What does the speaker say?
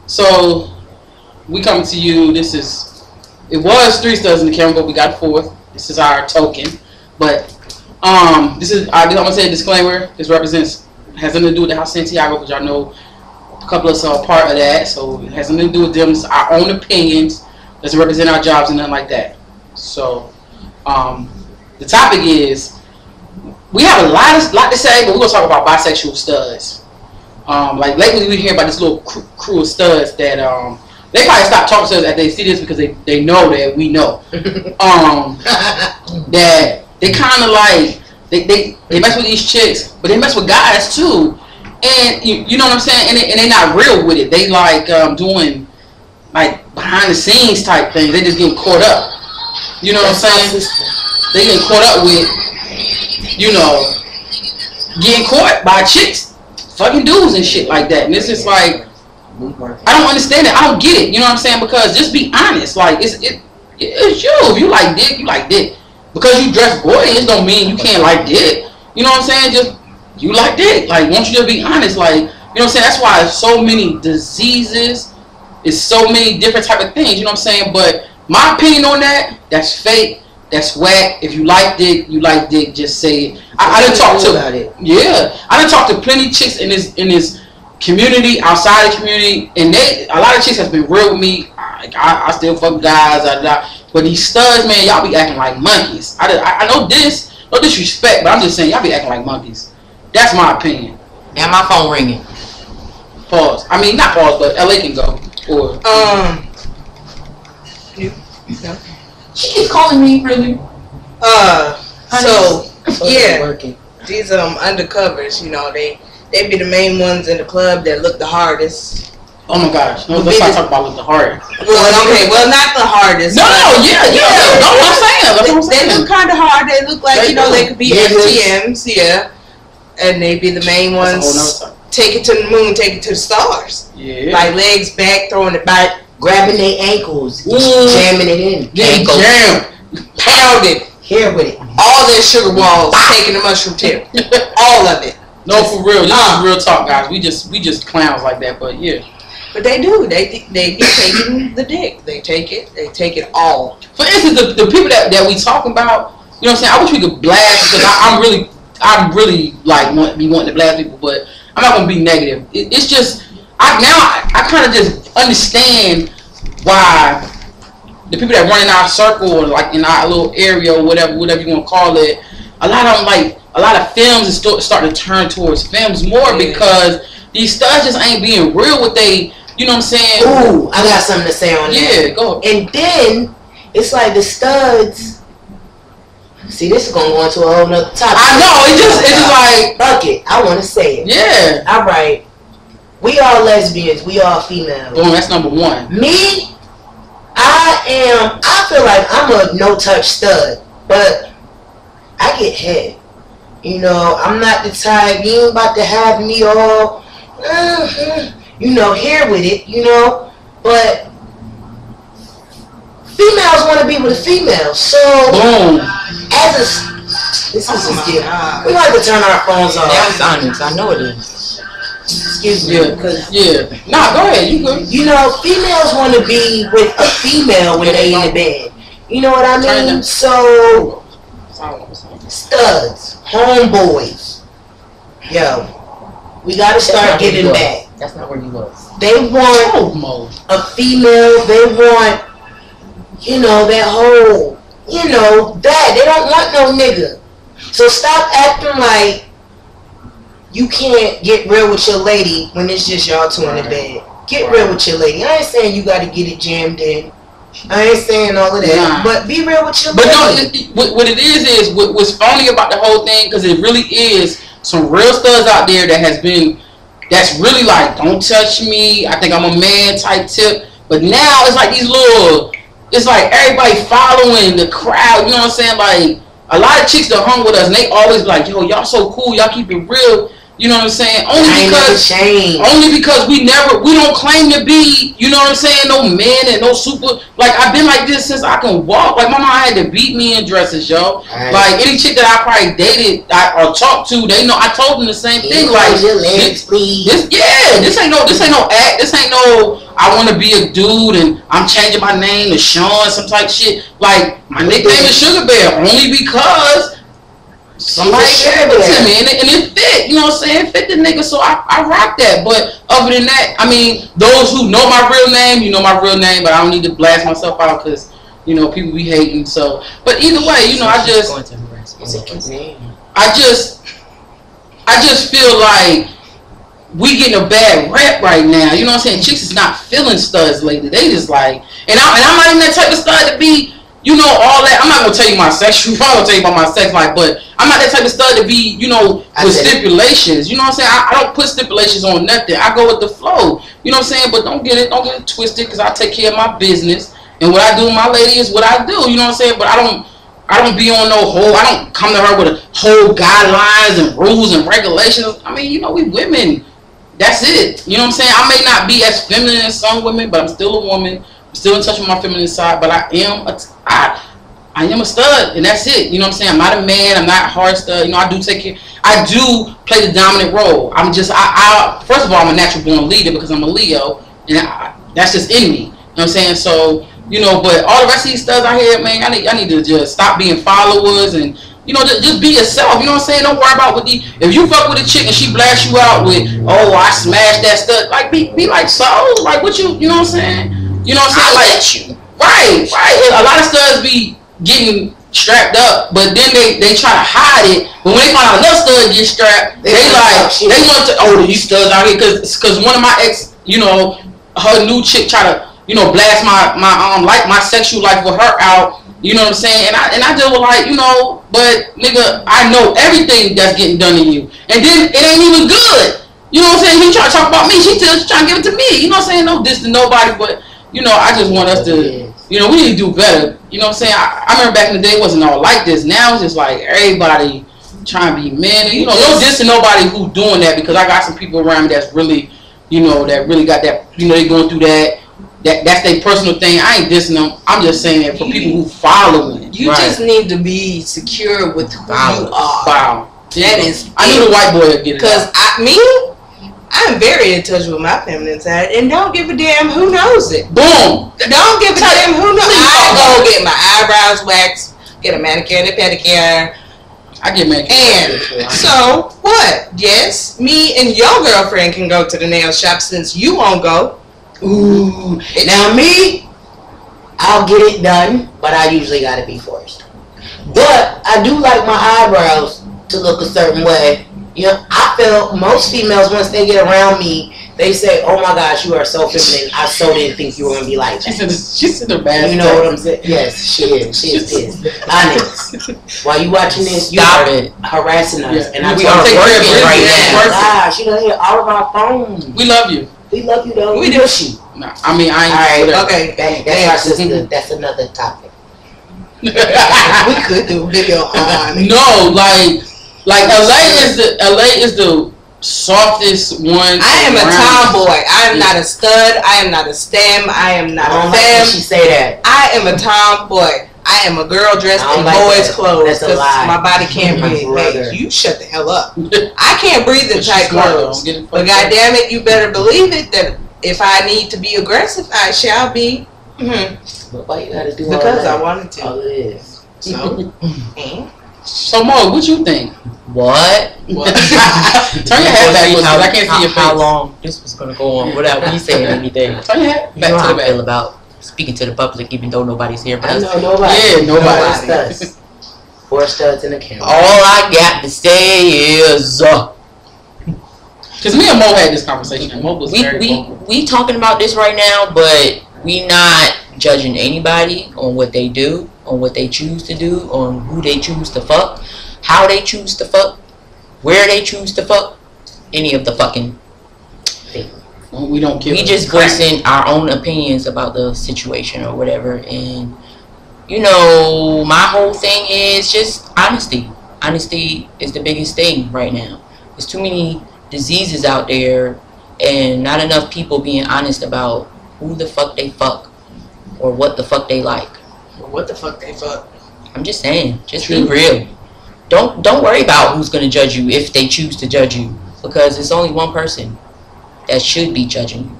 So we coming to you. It was 3 studs in the camera, but we got 4th. This is our token. But I'm gonna say a disclaimer. This has nothing to do with the House Santiago, because y'all know a couple of us are a part of that. So it has nothing to do with them. It's our own opinions. Doesn't represent our jobs and nothing like that. So the topic is, we have a lot to say, but we're gonna talk about bisexual studs. Like lately we hear about this little crew of studs that they probably stop talking to us after they see this, because they know that we know that they kind of like they mess with these chicks, but they mess with guys too, and you know what I'm saying, and they not real with it. They like doing like behind the scenes type things. They just getting caught up. You know what I'm saying? They getting caught up with, getting caught by chicks, fucking dudes and shit like that. And it's just like, I don't understand it. I don't get it. You know what I'm saying? Because just be honest. Like, it's you. If you like dick, you like dick. Because you dress boyish don't mean you can't like dick. You know what I'm saying? Just, you like dick. Like, won't you just be honest? Like, you know what I'm saying? That's why there's so many diseases. It's so many different type of things. You know what I'm saying? But my opinion on that, that's fake. That's whack. If you like dick, you like dick. Just say it. I done talked to I done talked to plenty of chicks in this community, outside the community, and a lot of chicks has been real with me. I still fuck guys, but these studs, man, y'all be acting like monkeys. I know this, no disrespect, but I'm just saying y'all be acting like monkeys. That's my opinion. And my phone ringing. Pause. I mean, not pause, but LA can go. Or she keeps calling me, really. These undercovers, they be the main ones in the club that look the hardest. Oh my gosh, no, let's not talk about the hardest. Well, not the hardest. No, yeah. No, I'm saying. They look kind of hard. They look like they could be FTMs, and they be the main ones. Take it to the moon, take it to the stars. Yeah. Like legs back, throwing it back, grabbing their ankles, jamming it in. Jam, pounded here with it. All their sugar walls, taking the mushroom tip, all of it. No, for real. This is real talk, guys. We just clowns like that, but yeah. But they do. They be taking the dick. They take it. They take it all. For instance, the people that we talking about, you know what I'm saying? I wish we could blast, because I'm really like wanting to blast people, but I'm not gonna be negative. It's just I kind of just understand why the people that run in our circle, or like in our little area, or whatever you want to call it, a lot of films is starting to turn towards films more, because these studs just ain't being real with they. You know what I'm saying? Ooh, I got something to say on that. Yeah, go. And then it's like the studs. See, this is gonna go into a whole nother topic. I know, it's just like, fuck it, I want to say it. Yeah. All right. We are lesbians. We are females. Boom, that's number one. Me, I feel like I'm a no-touch stud, but I get head. I'm not the type. You ain't about to have me all, here with it. But females want to be with a female. So, boom. We like to turn our phones off. That's honest. I know it is. Excuse me. Nah, go ahead. You good. Females want to be with a female when they in the bed. You know what I mean? So, studs, homeboys, we gotta start giving back. That's not where you was. They want a female. They want, that whole, that. They don't want no nigga. So stop acting like you can't get real with your lady when it's just y'all two in the bed. Get real with your lady. I ain't saying you got to get it jammed in. I ain't saying all of that. But be real with your lady. No, what it is what's funny about the whole thing, because it really is some real studs out there that's really like, don't touch me, I think I'm a man type tip. But now it's like it's like everybody following the crowd. You know what I'm saying? Like, a lot of chicks that hung with us, and they always be like, yo, y'all so cool, y'all keep it real. You know what I'm saying? Only because we don't claim to be, you know what I'm saying, no man and no super. Like, I've been like this since I can walk. Like, my mom had to beat me in dresses, yo. Right. Like, any chick that I probably dated or talked to, they know. I told them the same thing. Like, this ain't no act. This ain't no, I want to be a dude and I'm changing my name to Sean, some type shit. Like, my nickname is Sugar Bear only because somebody gave it to me and it fit, you know what I'm saying? It fit the nigga, so I rock that. But other than that, I mean, those who know my real name, you know my real name, but I don't need to blast myself out because, you know, people be hating. So, but either way, you know, I just feel like we getting a bad rep right now. You know what I'm saying? Chicks is not feeling studs lately. They just like, and I'm not even that type of stud to be, you know, all that. I'm not gonna tell you my sexual. I'm gonna tell you about my sex life, but I'm not that type of stud to be, you know, with stipulations. You know what I'm saying? I don't put stipulations on nothing. I go with the flow. You know what I'm saying? But don't get it twisted, because I take care of my business, and what I do with my lady is what I do. You know what I'm saying? But I don't be on no whole. I don't come to her with a whole guidelines and rules and regulations. I mean, you know, we women. That's it. You know what I'm saying? I may not be as feminine as some women, but I'm still a woman. I'm still in touch with my feminine side, but I am a stud, and that's it. You know what I'm saying? I'm not a man. I'm not a hard stud. You know, I do take care. I do play the dominant role. I'm just, first of all, I'm a natural born leader because I'm a Leo, and that's just in me. You know what I'm saying? So, you know, but all the rest of these studs out here, man, I need to just stop being followers and, you know, just be yourself. You know what I'm saying? Don't worry about if you fuck with a chick and she blast you out with, oh, I smashed that stud. Like, be like, so, like, what you know what I'm saying? You know what I'm saying? Like, right. A lot of studs be getting strapped up, but then they try to hide it. But when they find out another stud get strapped, they want to, oh, these studs out here, because one of my ex, you know, her new chick try to, you know, blast my sexual life with her out. You know what I'm saying? And I just was like, you know, but nigga, I know everything that's getting done to you, and then it ain't even good. You know what I'm saying? You try to talk about me, she trying to give it to me. You know what I'm saying? No diss to nobody, but you know, I just want us to, you know, we need to do better. You know what I'm saying? I remember back in the day it wasn't all like this. Now it's just like everybody trying to be men. And, you know, no diss to nobody who doing that, because I got some people around me that's really, you know, that really got that, you know, they going through that. That's their personal thing. I ain't dissing them. I'm just saying that for people who following it. You just need to be secure with who you are. Wow. That is. I knew the white boy would get it. Because I'm very in touch with my feminine side, and don't give a damn who knows it. Boom. Don't give a damn who knows. I go get my eyebrows waxed, get a manicure and a pedicure. I get manicure. And so what? Yes, me and your girlfriend can go to the nail shop since you won't go. Ooh. Now me, I'll get it done, but I usually gotta be forced. But I do like my eyebrows to look a certain way. You know, I feel most females, once they get around me, they say, oh my gosh, you are so feminine. I so didn't think you were going to be like that. She's in the bad. You know what I'm saying? Yes, she is. She is pissed. Honest. While you watching this, you are harassing us. Yeah. And we are working right now. Gosh, you know, hear all of our phones. We love you. We love you, though. We miss you. Nah, I mean, I ain't. All right, okay. That's our sister. That's another topic. We could do a video on. No, like LA is the softest one. I am a tomboy. I am not a stud. I am not a stem. I am not a femme. She say that. I am a tomboy. I am a girl dressed in boys' clothes because my body can't breathe. Hey, you shut the hell up. I can't breathe in tight clothes. But goddamn it, you better believe it that if I need to be aggressive, I shall be. But why you gotta do all because that? I wanted to. Oh, it is. So. So Mo, what you think? What? Turn your head back, because I can't see your face. How long this was gonna go on without me saying anything? Turn your head back to the back. I feel about speaking to the public, even though nobody's here. But I know nobody. Yeah, nobody. 4 studs in the camera. All I got to say is, because me and Mo had this conversation, and Mo was we talking about this right now, but we not judging anybody on what they do, on what they choose to do, on who they choose to fuck, how they choose to fuck, where they choose to fuck, any of the fucking thing. We don't give. We just voicing our own opinions about the situation or whatever, and you know, my whole thing is just honesty. Honesty is the biggest thing right now. There's too many diseases out there and not enough people being honest about who the fuck they fuck or what the fuck they like. What the fuck they fuck? I'm just saying, just be real. Don't worry about who's gonna judge you if they choose to judge you, because it's only one person that should be judging you.